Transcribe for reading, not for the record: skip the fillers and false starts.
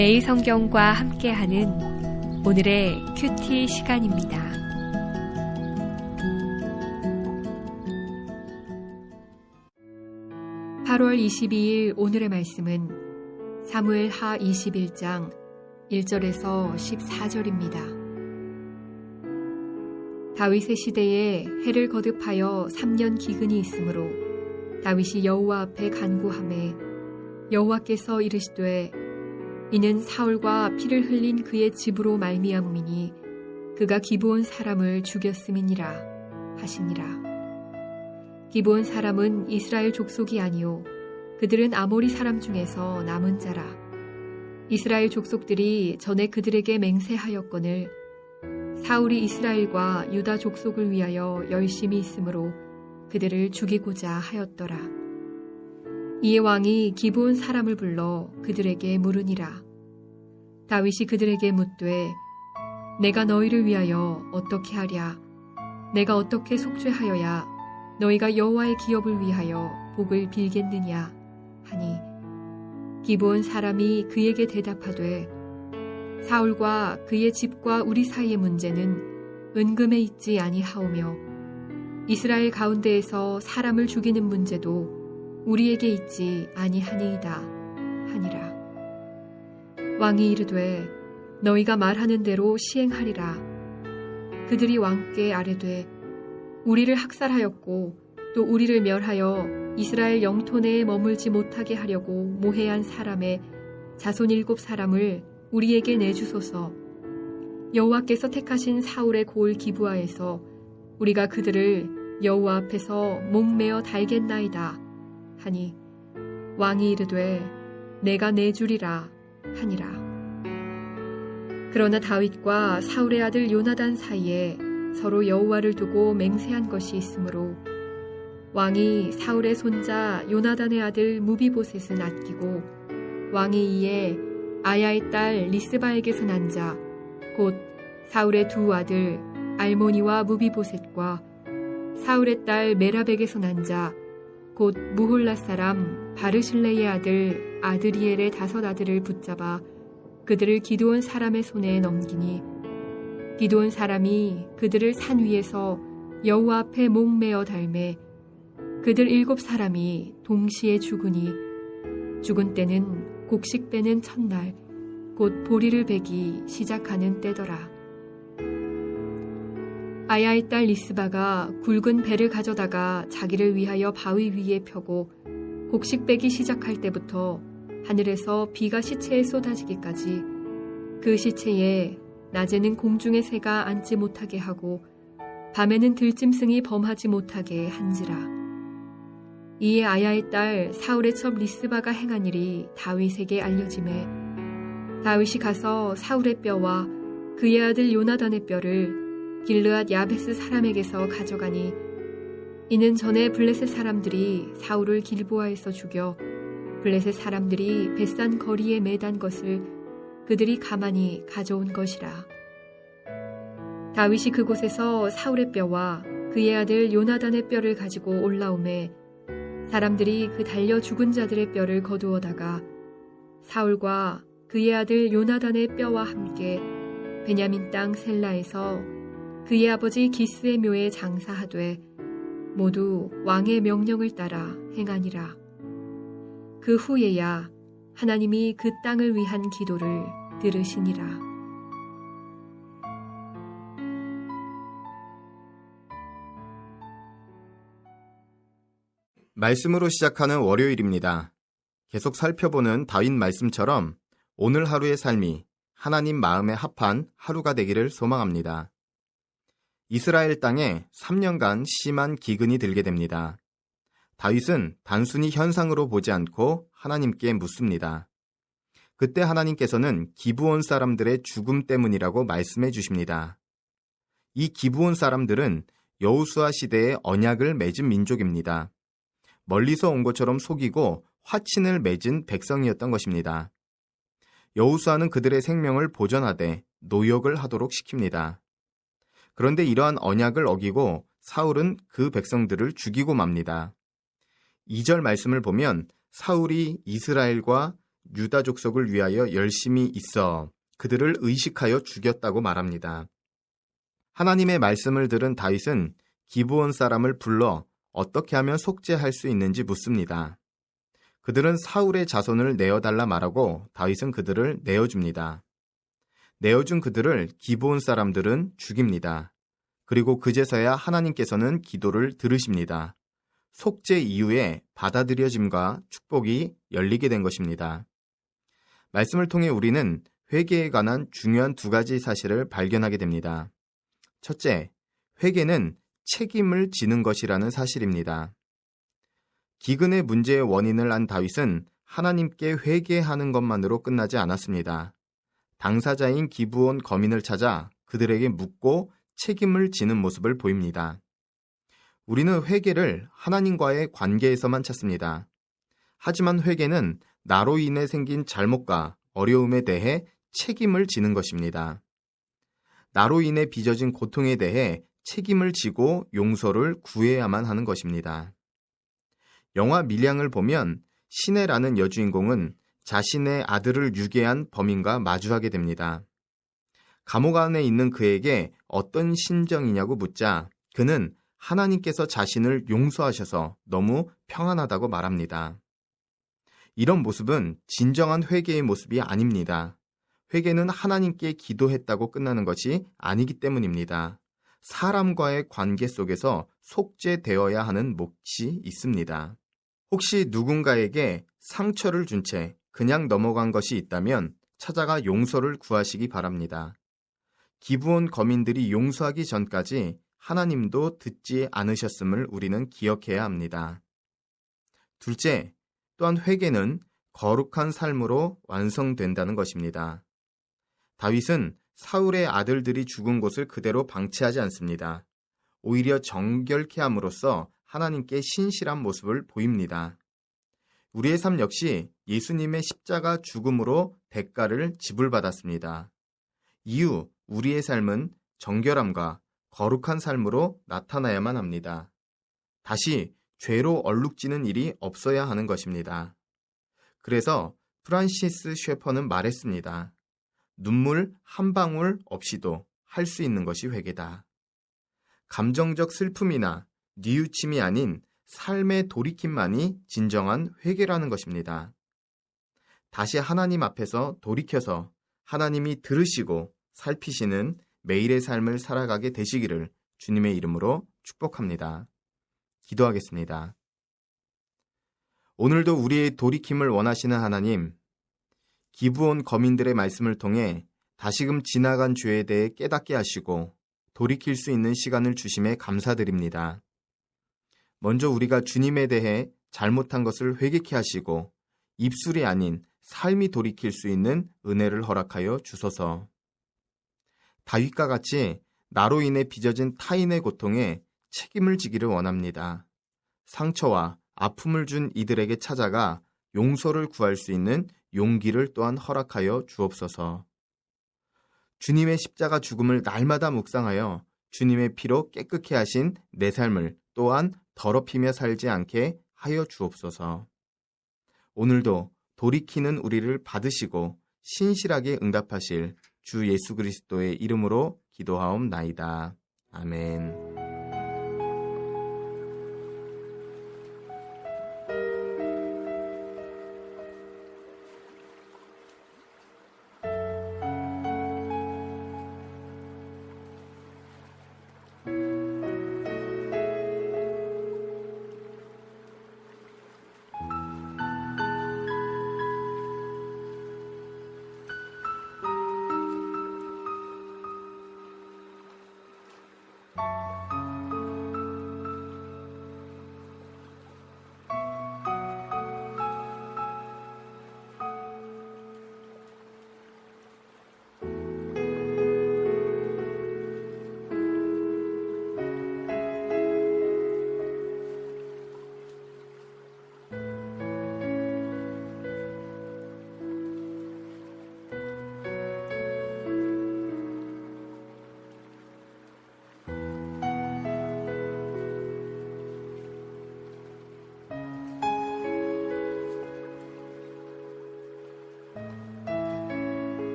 매일 성경과 함께하는 오늘의 큐티 시간입니다. (8월 22일) 오늘의 말씀은 사무엘하 21장 1절에서 14절입니다. 다윗의 시대에 해를 거듭하여 3년 기근이 있으므로 다윗이 여호와 앞에 간구하매 여호와께서 이르시되 이는 사울과 피를 흘린 그의 집으로 말미암음이니 그가 기브온 사람을 죽였음이니라 하시니라. 기브온 사람은 이스라엘 족속이 아니요 그들은 아모리 사람 중에서 남은 자라. 이스라엘 족속들이 전에 그들에게 맹세하였거늘 사울이 이스라엘과 유다 족속을 위하여 열심히 있으므로 그들을 죽이고자 하였더라. 이에 왕이 기브온 사람을 불러 그들에게 물으니라. 다윗이 그들에게 묻되 내가 너희를 위하여 어떻게 하랴? 내가 어떻게 속죄하여야 너희가 여호와의 기업을 위하여 복을 빌겠느냐? 하니 기브온 사람이 그에게 대답하되 사울과 그의 집과 우리 사이의 문제는 은금에 있지 아니하오며 이스라엘 가운데에서 사람을 죽이는 문제도 우리에게 있지 아니하니이다 하니라. 왕이 이르되 너희가 말하는 대로 시행하리라. 그들이 왕께 아뢰되 우리를 학살하였고 또 우리를 멸하여 이스라엘 영토 내에 머물지 못하게 하려고 모해한 사람의 자손 7사람을 우리에게 내주소서. 여호와께서 택하신 사울의 고을 기브아에서 우리가 그들을 여호와 앞에서 목매어 달겠나이다 하니 왕이 이르되 내가 내주리라 하니라. 그러나 다윗과 사울의 아들 요나단 사이에 서로 여호와를 두고 맹세한 것이 있으므로 왕이 사울의 손자 요나단의 아들 무비보셋은 아끼고 왕이 이에 아야의 딸 리스바에게서 난 자 곧 사울의 두 아들 알모니와 무비보셋과 사울의 딸 메랍에게서 난 자 곧 무홀라 사람 바르실레의 아들 아드리엘의 5 아들을 붙잡아 그들을 기드온 사람의 손에 넘기니 기드온 사람이 그들을 산 위에서 여호와 앞에 목매어 달매 그들 7사람이 동시에 죽으니 죽은 때는 곡식 빼는 첫날 곧 보리를 베기 시작하는 때더라. 아야의 딸 리스바가 굵은 배를 가져다가 자기를 위하여 바위 위에 펴고 곡식 빼기 시작할 때부터 하늘에서 비가 시체에 쏟아지기까지 그 시체에 낮에는 공중의 새가 앉지 못하게 하고 밤에는 들짐승이 범하지 못하게 한지라. 이에 아야의 딸 사울의 첩 리스바가 행한 일이 다윗에게 알려지매 다윗이 가서 사울의 뼈와 그의 아들 요나단의 뼈를 길르앗 야베스 사람에게서 가져가니 이는 전에 블레셋 사람들이 사울을 길보아에서 죽여 블레셋 사람들이 벳산 거리에 매단 것을 그들이 가만히 가져온 것이라. 다윗이 그곳에서 사울의 뼈와 그의 아들 요나단의 뼈를 가지고 올라오매 사람들이 그 달려 죽은 자들의 뼈를 거두어다가 사울과 그의 아들 요나단의 뼈와 함께 베냐민 땅 셀라에서 그의 아버지 기스의 묘에 장사하되 모두 왕의 명령을 따라 행하니라. 그 후에야 하나님이 그 땅을 위한 기도를 들으시니라. 말씀으로 시작하는 월요일입니다. 계속 살펴보는 다윗 말씀처럼 오늘 하루의 삶이 하나님 마음에 합한 하루가 되기를 소망합니다. 이스라엘 땅에 3년간 심한 기근이 들게 됩니다. 다윗은 단순히 현상으로 보지 않고 하나님께 묻습니다. 그때 하나님께서는 기브온 사람들의 죽음 때문이라고 말씀해 주십니다. 이 기브온 사람들은 여호수아 시대의 언약을 맺은 민족입니다. 멀리서 온 것처럼 속이고 화친을 맺은 백성이었던 것입니다. 여호수아는 그들의 생명을 보전하되 노역을 하도록 시킵니다. 그런데 이러한 언약을 어기고 사울은 그 백성들을 죽이고 맙니다. 2절 말씀을 보면 사울이 이스라엘과 유다 족속을 위하여 열심히 있어 그들을 의식하여 죽였다고 말합니다. 하나님의 말씀을 들은 다윗은 기브온 사람을 불러 어떻게 하면 속죄할 수 있는지 묻습니다. 그들은 사울의 자손을 내어달라 말하고 다윗은 그들을 내어줍니다. 내어준 그들을 기브온 사람들은 죽입니다. 그리고 그제서야 하나님께서는 기도를 들으십니다. 속죄 이후에 받아들여짐과 축복이 열리게 된 것입니다. 말씀을 통해 우리는 회개에 관한 중요한 두 가지 사실을 발견하게 됩니다. 첫째, 회개는 책임을 지는 것이라는 사실입니다. 기근의 문제의 원인을 안 다윗은 하나님께 회개하는 것만으로 끝나지 않았습니다. 당사자인 기브온 거민을 찾아 그들에게 묻고 책임을 지는 모습을 보입니다. 우리는 회개를 하나님과의 관계에서만 찾습니다. 하지만 회개는 나로 인해 생긴 잘못과 어려움에 대해 책임을 지는 것입니다. 나로 인해 빚어진 고통에 대해 책임을 지고 용서를 구해야만 하는 것입니다. 영화 밀양을 보면 시내라는 여주인공은 자신의 아들을 유괴한 범인과 마주하게 됩니다. 감옥 안에 있는 그에게 어떤 심정이냐고 묻자 그는 하나님께서 자신을 용서하셔서 너무 평안하다고 말합니다. 이런 모습은 진정한 회개의 모습이 아닙니다. 회개는 하나님께 기도했다고 끝나는 것이 아니기 때문입니다. 사람과의 관계 속에서 속죄되어야 하는 몫이 있습니다. 혹시 누군가에게 상처를 준 채 그냥 넘어간 것이 있다면 찾아가 용서를 구하시기 바랍니다. 기브온 거민들이 용서하기 전까지 하나님도 듣지 않으셨음을 우리는 기억해야 합니다. 둘째, 또한 회개는 거룩한 삶으로 완성된다는 것입니다. 다윗은 사울의 아들들이 죽은 곳을 그대로 방치하지 않습니다. 오히려 정결케 함으로써 하나님께 신실한 모습을 보입니다. 우리의 삶 역시 예수님의 십자가 죽음으로 대가를 지불받았습니다. 이후 우리의 삶은 정결함과 거룩한 삶으로 나타나야만 합니다. 다시 죄로 얼룩지는 일이 없어야 하는 것입니다. 그래서 프란시스 셰퍼는 말했습니다. 눈물 한 방울 없이도 할 수 있는 것이 회개다. 감정적 슬픔이나 뉘우침이 아닌 삶의 돌이킴만이 진정한 회개라는 것입니다. 다시 하나님 앞에서 돌이켜서 하나님이 들으시고 살피시는 매일의 삶을 살아가게 되시기를 주님의 이름으로 축복합니다. 기도하겠습니다. 오늘도 우리의 돌이킴을 원하시는 하나님, 기브온 거민들의 말씀을 통해 다시금 지나간 죄에 대해 깨닫게 하시고 돌이킬 수 있는 시간을 주심에 감사드립니다. 먼저 우리가 주님에 대해 잘못한 것을 회개케 하시고 입술이 아닌 삶이 돌이킬 수 있는 은혜를 허락하여 주소서. 다윗과 같이 나로 인해 빚어진 타인의 고통에 책임을 지기를 원합니다. 상처와 아픔을 준 이들에게 찾아가 용서를 구할 수 있는 용기를 또한 허락하여 주옵소서. 주님의 십자가 죽음을 날마다 묵상하여 주님의 피로 깨끗게 하신 내 삶을 또한 더럽히며 살지 않게 하여 주옵소서. 오늘도 돌이키는 우리를 받으시고 신실하게 응답하실 주 예수 그리스도의 이름으로 기도하옵나이다. 아멘.